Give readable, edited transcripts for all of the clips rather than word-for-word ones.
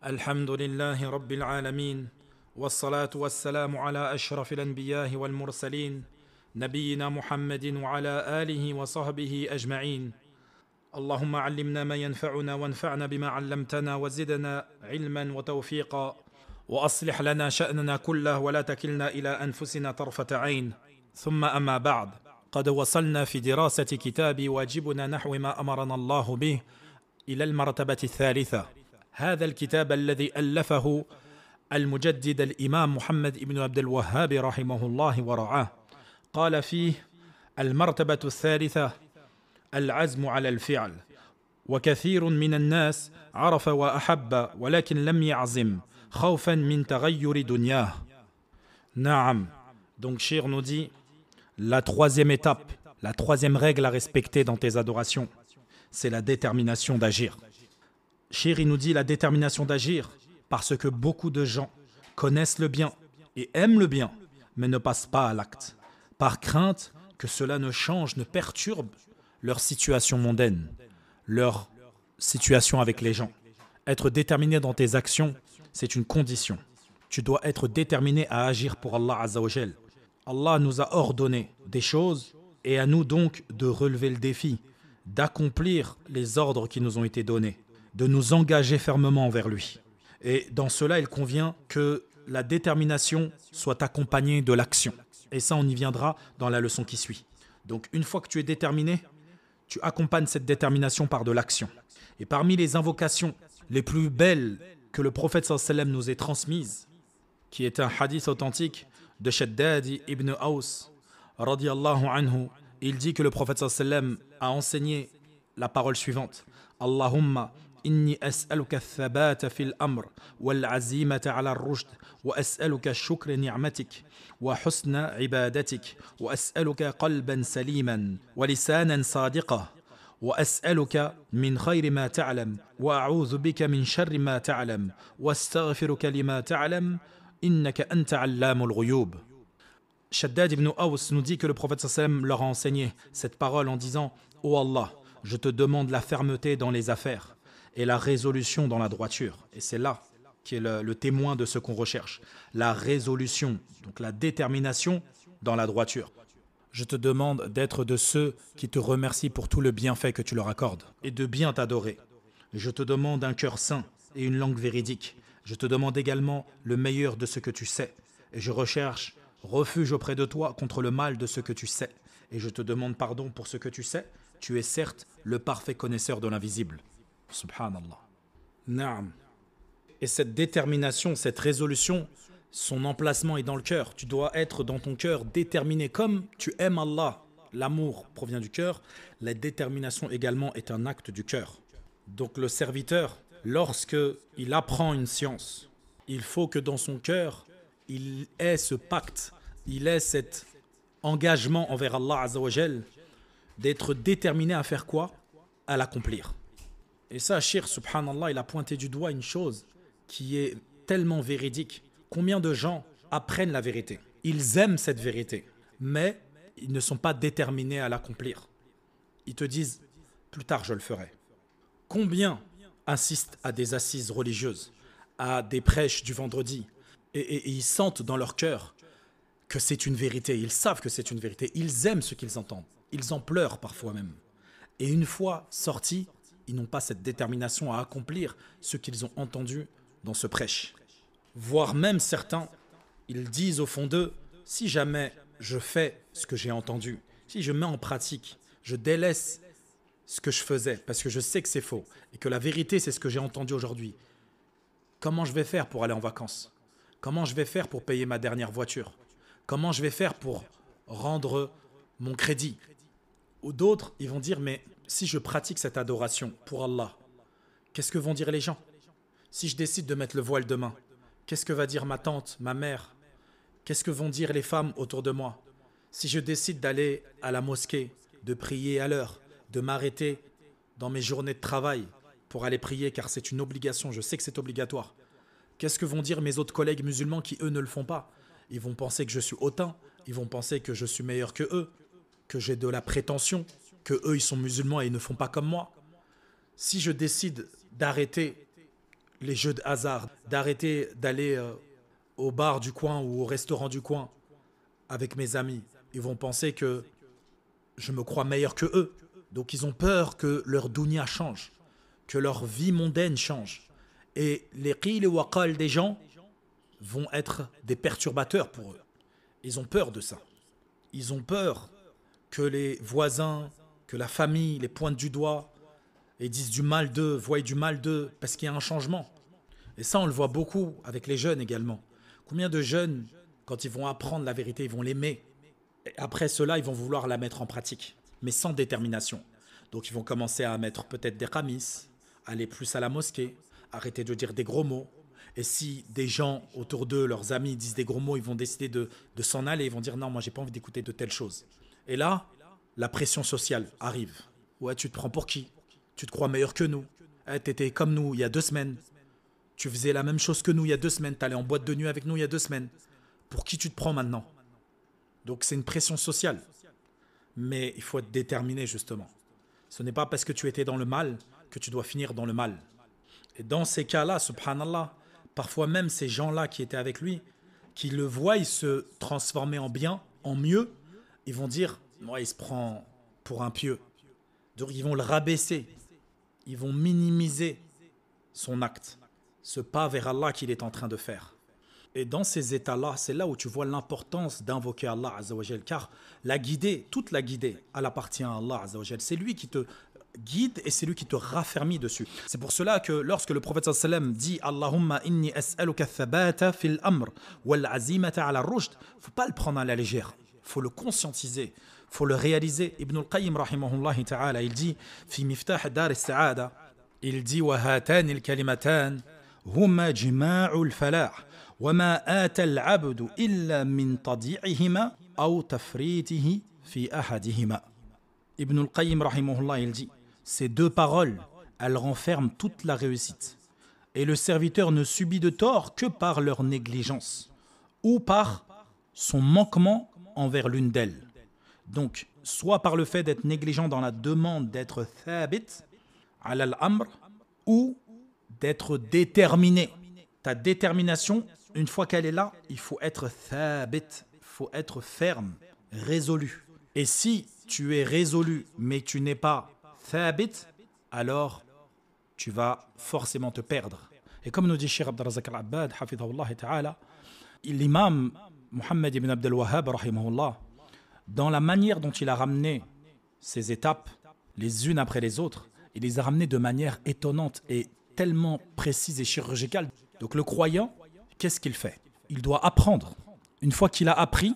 الحمد لله رب العالمين والصلاة والسلام على أشرف الأنبياء والمرسلين نبينا محمد وعلى آله وصحبه أجمعين اللهم علمنا ما ينفعنا وانفعنا بما علمتنا وزدنا علما وتوفيقا وأصلح لنا شأننا كله ولا تكلنا إلى أنفسنا طرفة عين ثم أما بعد قد وصلنا في دراسة كتاب واجبنا نحو ما أمرنا الله به إلى المرتبة الثالثة هذا الكتاب الذي ألفه المجدد الإمام محمد بن عبد الوهاب رحمه الله ورعاه قال فيه المرتبة الثالثة العزم على الفعل وكثير من الناس عرف وأحب ولكن لم يعزم خوفا من تغير دنياه نعم. Donc Shir nous dit la troisième étape, la troisième règle à respecter dans tes adorations, c'est la détermination d'agir. Shir il nous dit la détermination d'agir parce que beaucoup de gens connaissent le bien et aiment le bien mais ne passent pas à l'acte par crainte que cela ne change, ne perturbe leur situation mondaine, leur situation avec les gens. Être déterminé dans tes actions, c'est une condition. Tu dois être déterminé à agir pour Allah Azza wa Jal. Allah nous a ordonné des choses et à nous donc de relever le défi, d'accomplir les ordres qui nous ont été donnés, de nous engager fermement envers lui. Et dans cela, il convient que la détermination soit accompagnée de l'action. Et ça, on y viendra dans la leçon qui suit. Donc, une fois que tu es déterminé, tu accompagnes cette détermination par de l'action. Et parmi les invocations les plus belles que le prophète sallallahu alayhi wa sallam nous ait transmises, qui est un hadith authentique de Shaddad ibn Aws, radiyallahu anhu, il dit que le prophète sallallahu alayhi wa sallam a enseigné la parole suivante. Allahumma inni as'aluka thabata fil amr wal azimata ala ar-rushd wa as'aluka shukra ni'matik wa husna ibadatik wa as'aluka qalban saliman wa lisanan sadiqa wa as'aluka min khayri ma ta'lam wa a'udhu bika min sharri ma ta'lam wa astaghfiruka lima ta'lam innaka anta 'allamul ghuyub. Shaddad ibn Aws nous dit que le prophète sallallahu alayhi wa sallam leur a enseigné cette parole en disant « Ô Allah, je te demande la fermeté dans les affaires et la résolution dans la droiture. » Et c'est là qui est le témoin de ce qu'on recherche. La résolution, donc la détermination dans la droiture. Je te demande d'être de ceux qui te remercient pour tout le bienfait que tu leur accordes et de bien t'adorer. Je te demande un cœur saint et une langue véridique. Je te demande également le meilleur de ce que tu sais. Et je recherche refuge auprès de toi contre le mal de ce que tu sais. Et je te demande pardon pour ce que tu sais. Tu es certes le parfait connaisseur de l'invisible. Subhanallah. Naam. Et cette détermination, cette résolution, son emplacement est dans le cœur. Tu dois être dans ton cœur déterminé. Comme tu aimes Allah, l'amour provient du cœur. La détermination également est un acte du cœur. Donc le serviteur, lorsque il apprend une science, il faut que dans son cœur, il ait ce pacte, il ait cet engagement envers Allah Azza wa Jal d'être déterminé à faire quoi? À l'accomplir. Et ça, Shir, subhanallah, il a pointé du doigt une chose qui est tellement véridique. Combien de gens apprennent la vérité? Ils aiment cette vérité, mais ils ne sont pas déterminés à l'accomplir. Ils te disent, plus tard je le ferai. Combien assistent à des assises religieuses, à des prêches du vendredi, et ils sentent dans leur cœur que c'est une vérité, ils savent que c'est une vérité, ils aiment ce qu'ils entendent, ils en pleurent parfois même. Et une fois sortis, ils n'ont pas cette détermination à accomplir ce qu'ils ont entendu dans ce prêche. Voire même certains, ils disent au fond d'eux, si jamais je fais ce que j'ai entendu, si je mets en pratique, je délaisse ce que je faisais parce que je sais que c'est faux et que la vérité c'est ce que j'ai entendu aujourd'hui, comment je vais faire pour aller en vacances? Comment je vais faire pour payer ma dernière voiture? Comment je vais faire pour rendre mon crédit? Ou d'autres, ils vont dire, mais si je pratique cette adoration pour Allah, qu'est-ce que vont dire les gens? Si je décide de mettre le voile demain, qu'est-ce que va dire ma tante, ma mère? Qu'est-ce que vont dire les femmes autour de moi? Si je décide d'aller à la mosquée, de prier à l'heure, de m'arrêter dans mes journées de travail pour aller prier car c'est une obligation, je sais que c'est obligatoire. Qu'est-ce que vont dire mes autres collègues musulmans qui eux ne le font pas? Ils vont penser que je suis hautain, ils vont penser que je suis meilleur que eux, que j'ai de la prétention, que eux ils sont musulmans et ils ne font pas comme moi. Si je décide d'arrêter les jeux de hasard, d'arrêter d'aller au bar du coin ou au restaurant du coin avec mes amis. Ils vont penser que je me crois meilleur que eux. Donc ils ont peur que leur dunya change, que leur vie mondaine change. Et les qil et waqal des gens vont être des perturbateurs pour eux. Ils ont peur de ça. Ils ont peur que les voisins, que la famille les pointent du doigt et disent du mal d'eux, voient du mal d'eux, parce qu'il y a un changement. Et ça, on le voit beaucoup avec les jeunes également. Combien de jeunes, quand ils vont apprendre la vérité, ils vont l'aimer. Et après cela, ils vont vouloir la mettre en pratique, mais sans détermination. Donc ils vont commencer à mettre peut-être des qamis, aller plus à la mosquée, arrêter de dire des gros mots. Et si des gens autour d'eux, leurs amis, disent des gros mots, ils vont décider de s'en aller. Ils vont dire non, moi j'ai pas envie d'écouter de telles choses. Et là, la pression sociale arrive. Ouais, tu te prends pour qui? Tu te crois meilleur que nous? T'étais comme nous il y a 2 semaines. Tu faisais la même chose que nous il y a 2 semaines. T'allais en boîte de nuit avec nous il y a 2 semaines. Pour qui tu te prends maintenant? Donc c'est une pression sociale. Mais il faut être déterminé justement. Ce n'est pas parce que tu étais dans le mal que tu dois finir dans le mal. Et dans ces cas-là, subhanallah, parfois même ces gens-là qui étaient avec lui, qui le voient se transformer en bien, en mieux, ils vont dire, ouais, il se prend pour un pieux. Donc ils vont le rabaisser, ils vont minimiser son acte, ce pas vers Allah qu'il est en train de faire. Et dans ces états-là, c'est là où tu vois l'importance d'invoquer Allah Azza wa Jal, car la guidée, toute la guidée, elle appartient à Allah Azza wa Jal. C'est lui qui te guide et c'est lui qui te raffermit dessus. C'est pour cela que lorsque le prophète sallallahu alayhi wa sallam dit Allahumma inni as'aluka thabata fil amr wal azimata ala rushd, faut pas le prendre à la légère, faut le conscientiser, faut le réaliser. Ibn al-Qayyim rahimahullah ta'ala, il dit fi miftah dar as-sa'ada, il dit wa hatan al-kalimatan huma jima'u al-falah wa ma ata al-'abdu illa min tadi'ihima aw tafritihi fi ahadihima. Ibn al-Qayyim rahimahullah, il dit ces 2 paroles, elles renferment toute la réussite. Et le serviteur ne subit de tort que par leur négligence ou par son manquement envers l'une d'elles. Donc, soit par le fait d'être négligent dans la demande d'être thabit, ala al-amr, ou d'être déterminé. Ta détermination, une fois qu'elle est là, il faut être thabit, il faut être ferme, résolu. Et si tu es résolu, mais tu n'es pas thabit, alors tu vas forcément te perdre. Et comme nous dit Cheikh Abd al-Razak al-Abbad, hafidhahullah ta'ala, l'imam Muhammad ibn Abd al-Wahhab, rahimahullah, dans la manière dont il a ramené ces étapes, les unes après les autres, il les a ramenées de manière étonnante et tellement précise et chirurgicale. Donc le croyant, qu'est-ce qu'il fait? Il doit apprendre. Une fois qu'il a appris,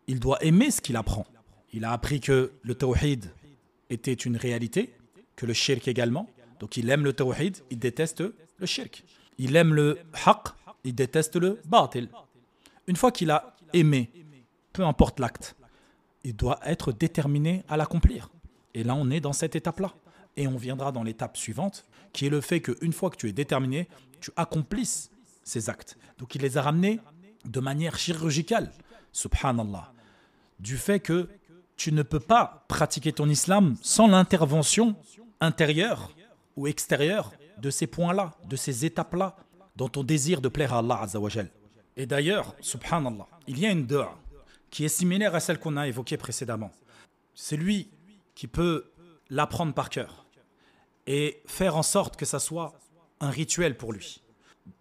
il doit aimer ce qu'il apprend. Il a appris que le tawhid était une réalité, que le shirk également. Donc il aime le tawhid, il déteste le shirk. Il aime le haqq, il déteste le batil. Une fois qu'il a aimé, peu importe l'acte, il doit être déterminé à l'accomplir. Et là, on est dans cette étape-là. Et on viendra dans l'étape suivante, qui est le fait qu'une fois que tu es déterminé, tu accomplisses ces actes. Donc il les a ramenés de manière chirurgicale, subhanallah, du fait que tu ne peux pas pratiquer ton islam sans l'intervention intérieure ou extérieure de ces points-là, de ces étapes-là, dans ton désir de plaire à Allah Azza wa Jal. Et d'ailleurs, subhanallah, il y a une dua qui est similaire à celle qu'on a évoquée précédemment. C'est lui qui peut l'apprendre par cœur et faire en sorte que ça soit un rituel pour lui,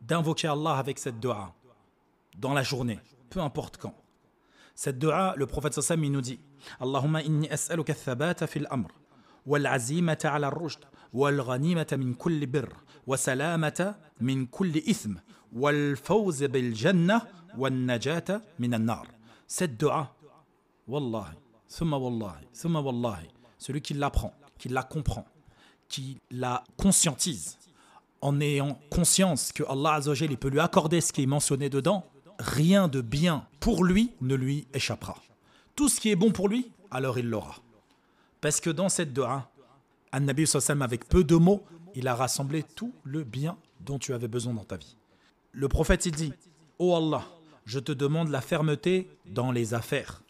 d'invoquer Allah avec cette dua dans la journée, peu importe quand. Cette dua, le prophète sallallahu alayhi wa sallam, il nous dit Allahumma inni as'aluka thabata fil amr wal azimata ala ar-rushd wal ghanimata min kulli birr wa salamata min kulli ithm wal fawz bil jannah wan najata min an-nar. Cette dua, wallahi, thumma wallahi, thumma wallahi, celui qui l'apprend, qui la comprend, qui la conscientise, en ayant conscience que Allah Azza wa Jalla peut lui accorder ce qui est mentionné dedans, rien de bien pour lui ne lui échappera. Tout ce qui est bon pour lui, alors il l'aura. Parce que dans cette dua, An-Nabi sallallahu alayhi wa sallam, avec peu de mots, il a rassemblé tout le bien dont tu avais besoin dans ta vie. Le prophète, il dit, ô Allah, je te demande la fermeté dans les affaires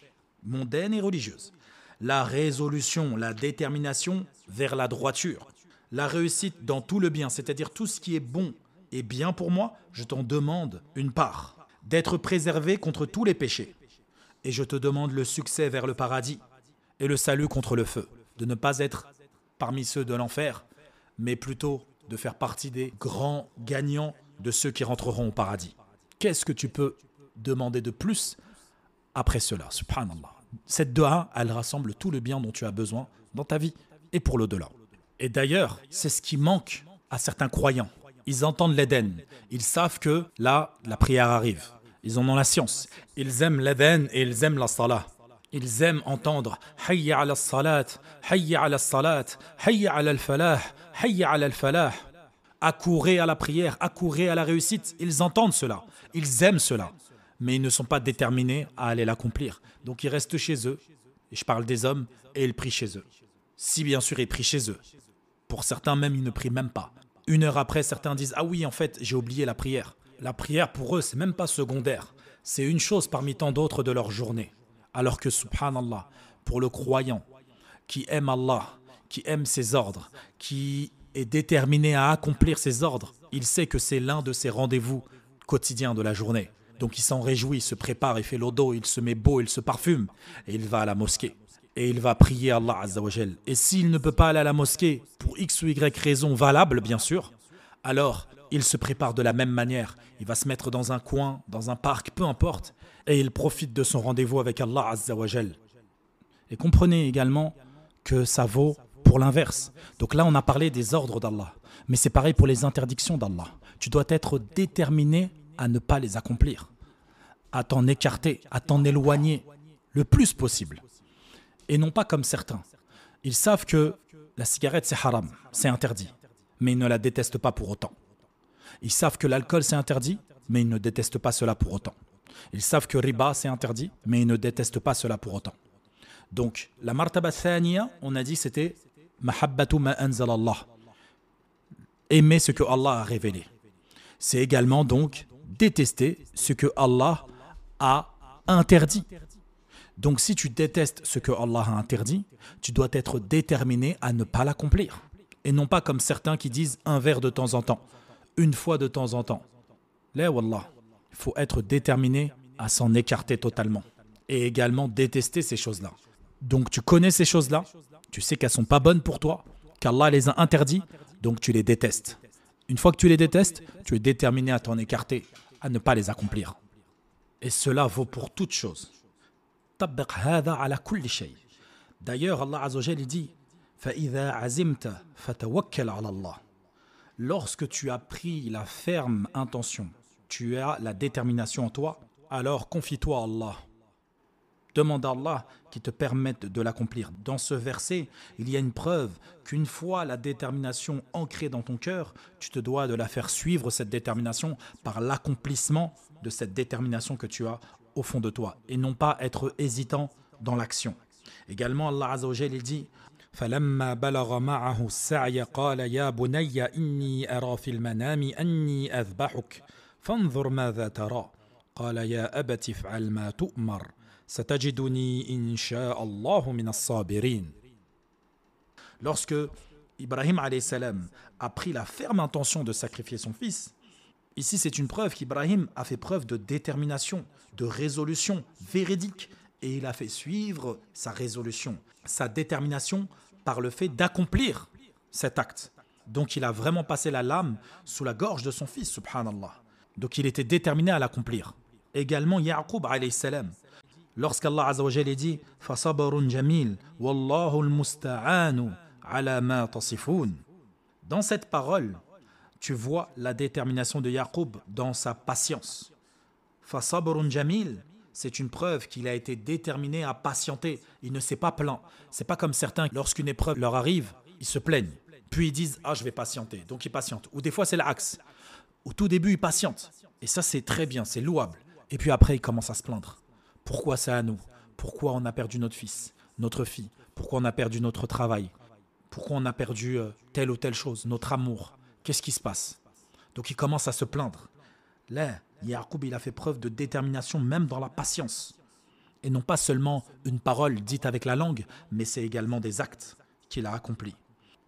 mondaines et religieuses, la résolution, la détermination vers la droiture, la réussite dans tout le bien, c'est-à-dire tout ce qui est bon est bien pour moi, je t'en demande une part, d'être préservé contre tous les péchés. Et je te demande le succès vers le paradis et le salut contre le feu, de ne pas être parmi ceux de l'enfer, mais plutôt de faire partie des grands gagnants de ceux qui rentreront au paradis. Qu'est-ce que tu peux demander de plus après cela? Subhanallah. Cette dua, elle rassemble tout le bien dont tu as besoin dans ta vie et pour l'au-delà. Et d'ailleurs, c'est ce qui manque à certains croyants. Ils entendent l'Éden, ils savent que là, la prière arrive. Ils en ont la science. Ils aiment l'Éden et ils aiment la salat. Ils aiment entendre Hayya ala salat, Hayya ala salat, Hayya ala al-falah, Hayya ala al-falah. Accourez à la prière, accourez à la réussite. Ils entendent cela, ils aiment cela, mais ils ne sont pas déterminés à aller l'accomplir. Donc ils restent chez eux, et je parle des hommes, et ils prient chez eux. Si bien sûr ils prient chez eux. Pour certains même, ils ne prient même pas. 1 heure après, certains disent « Ah oui, en fait, j'ai oublié la prière ». La prière, pour eux, c'est même pas secondaire. C'est une chose parmi tant d'autres de leur journée. Alors que, subhanallah, pour le croyant qui aime Allah, qui aime ses ordres, qui est déterminé à accomplir ses ordres, il sait que c'est l'un de ses rendez-vous quotidiens de la journée. Donc il s'en réjouit, il se prépare, il fait l'odo, il se met beau, il se parfume, et il va à la mosquée. Et il va prier Allah Azza wa Jal. Et s'il ne peut pas aller à la mosquée, pour X ou Y raison valable, bien sûr, alors il se prépare de la même manière. Il va se mettre dans un coin, dans un parc, peu importe, et il profite de son rendez-vous avec Allah Azza wa Jal. Et comprenez également que ça vaut pour l'inverse. Donc là, on a parlé des ordres d'Allah, mais c'est pareil pour les interdictions d'Allah. Tu dois être déterminé à ne pas les accomplir, à t'en écarter, à t'en éloigner le plus possible. Et non pas comme certains. Ils savent que la cigarette c'est haram, c'est interdit, mais ils ne la détestent pas pour autant. Ils savent que l'alcool c'est interdit, mais ils ne détestent pas cela pour autant. Ils savent que riba c'est interdit, mais ils ne détestent pas cela pour autant. Donc la martaba thaniya, on a dit c'était mahabbatu ma anzal Allah. Aimer ce que Allah a révélé. C'est également donc détester ce que Allah a interdit. Donc si tu détestes ce que Allah a interdit, tu dois être déterminé à ne pas l'accomplir. Et non pas comme certains qui disent un verre de temps en temps, une fois de temps en temps. Là, wallah, il faut être déterminé à s'en écarter totalement. Et également détester ces choses-là. Donc tu connais ces choses-là, tu sais qu'elles ne sont pas bonnes pour toi, qu'Allah les a interdites, donc tu les détestes. Une fois que tu les détestes, tu es déterminé à t'en écarter, à ne pas les accomplir. Et cela vaut pour toute chose. D'ailleurs, Allah Azza wa Jalla dit lorsque tu as pris la ferme intention, tu as la détermination en toi, alors confie-toi à Allah. Demande à Allah qui te permette de l'accomplir. Dans ce verset, il y a une preuve qu'une fois la détermination ancrée dans ton cœur, tu te dois de la faire suivre, cette détermination, par l'accomplissement de cette détermination que tu as au fond de toi, et non pas être hésitant dans l'action. Également, Allah Azza wa Jalla dit فَلَمَّا بَلَغَ مَعَهُ السَّعْيَ قَالَ يَا بُنَيَّ إِنِّي أَرَى فِي الْمَنَامِ أَنِّي أَذْبَحُكَ فَانظُرْ مَاذَا تَرَى قَالَ يَا أَبَتِ افْعَلْ مَا تُؤْمَرْ سَتَجِدُنِي إِنْ شَاءَ اللَّهُ مِنَ الصَّابِرِينَ. Lorsque Ibrahim alayhi salam a pris la ferme intention de sacrifier son fils, ici c'est une preuve qu'Ibrahim a fait preuve de détermination, de résolution véridique, et il a fait suivre sa résolution, sa détermination par le fait d'accomplir cet acte. Donc il a vraiment passé la lame sous la gorge de son fils, subhanallah. Donc il était déterminé à l'accomplir. Également Ya'qub alayhi salam, lorsqu'Allah Azza wa Jalla dit « Fasabarun jamil, wallahu al-musta'anu ala ma tasifun » Dans cette parole, tu vois la détermination de Ya'qub dans sa patience. « Fasabarun jamil » c'est une preuve qu'il a été déterminé à patienter. Il ne s'est pas plaint. C'est pas comme certains, lorsqu'une épreuve leur arrive, ils se plaignent. Puis ils disent « Ah, je vais patienter ». Donc ils patientent. Ou des fois, c'est l'axe. Au tout début, ils patientent. Et ça, c'est très bien, c'est louable. Et puis après, ils commencent à se plaindre. Pourquoi c'est à nous? Pourquoi on a perdu notre fils, notre fille? Pourquoi on a perdu notre travail? Pourquoi on a perdu telle ou telle chose, notre amour? Qu'est-ce qui se passe? Donc ils commencent à se plaindre. Là, Ya'qub, il a fait preuve de détermination même dans la patience. Et non pas seulement une parole dite avec la langue, mais c'est également des actes qu'il a accomplis.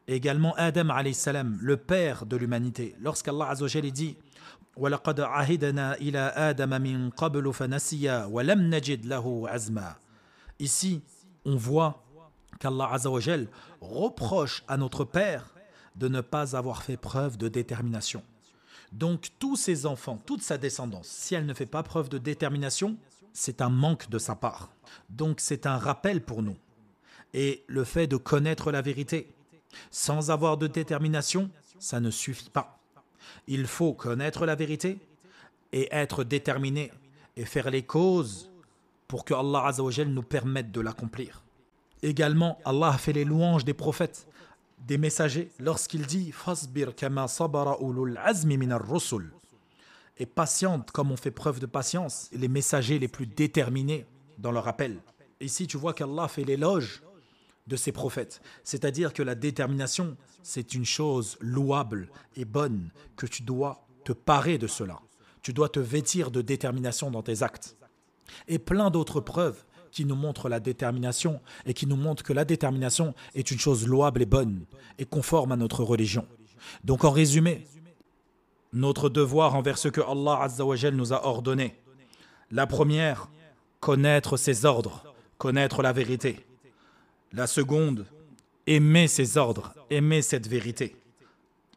Également Adam alayhi salam, le père de l'humanité. Lorsqu'Allah Azza wa Jalla dit وَلَقَدْ عَهِدْنَا إِلَى آدَمَ مِنْ قَبْلُ فَنَسِيَ وَلَمْ نَجِدْ لَهُ عَزْمًا. Ici, on voit qu'Allah Azza wa Jalla reproche à notre père de ne pas avoir fait preuve de détermination. Donc tous ses enfants, toute sa descendance, si elle ne fait pas preuve de détermination, c'est un manque de sa part. Donc c'est un rappel pour nous. Et le fait de connaître la vérité sans avoir de détermination, ça ne suffit pas. Il faut connaître la vérité et être déterminé et faire les causes pour que Allah Azza wa Jal nous permette de l'accomplir. Également, Allah a fait les louanges des prophètes, des messagers, lorsqu'il dit « Fasbir kama sabara ulul azmi minar rusul » et patiente comme on fait preuve de patience, les messagers les plus déterminés dans leur appel. Ici, tu vois qu'Allah fait l'éloge de ses prophètes. C'est-à-dire que la détermination, c'est une chose louable et bonne, que tu dois te parer de cela. Tu dois te vêtir de détermination dans tes actes. Et plein d'autres preuves qui nous montrent la détermination et qui nous montrent que la détermination est une chose louable et bonne et conforme à notre religion. Donc en résumé, notre devoir envers ce que Allah Azza wa Jal nous a ordonné. La première, connaître ses ordres, connaître la vérité. La seconde, aimer ses ordres, aimer cette vérité.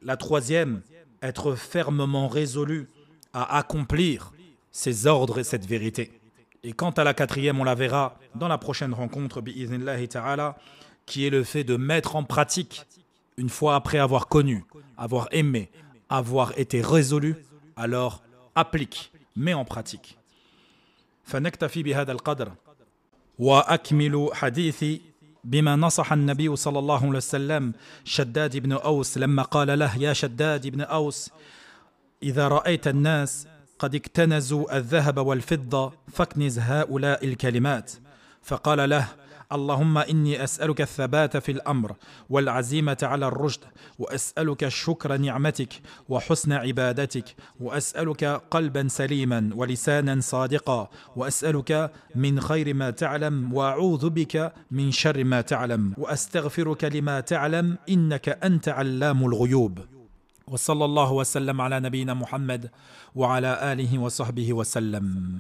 La troisième, être fermement résolu à accomplir ces ordres et cette vérité. Et quant à la quatrième, on la verra dans la prochaine rencontre, bi'idhnillahi ta'ala, qui est le fait de mettre en pratique, une fois après avoir connu, avoir aimé, avoir été résolu, alors applique, mets en pratique. فنكتفي بهذا القدر وأكمل حديثي بما نصح النبي صلى الله عليه وسلم شداد بن أوس لما قال له يا شداد بن أوس إذا رأيت الناس قد اكتنزوا الذهب والفضة فاكنز هؤلاء الكلمات فقال له اللهم إني أسألك الثبات في الأمر والعزيمة على الرشد وأسألك شكر نعمتك وحسن عبادتك وأسألك قلبا سليما ولسانا صادقا وأسألك من خير ما تعلم وأعوذ بك من شر ما تعلم وأستغفرك لما تعلم إنك أنت علام الغيوب وصلى الله وسلم على نبينا محمد وعلى آله وصحبه وسلم.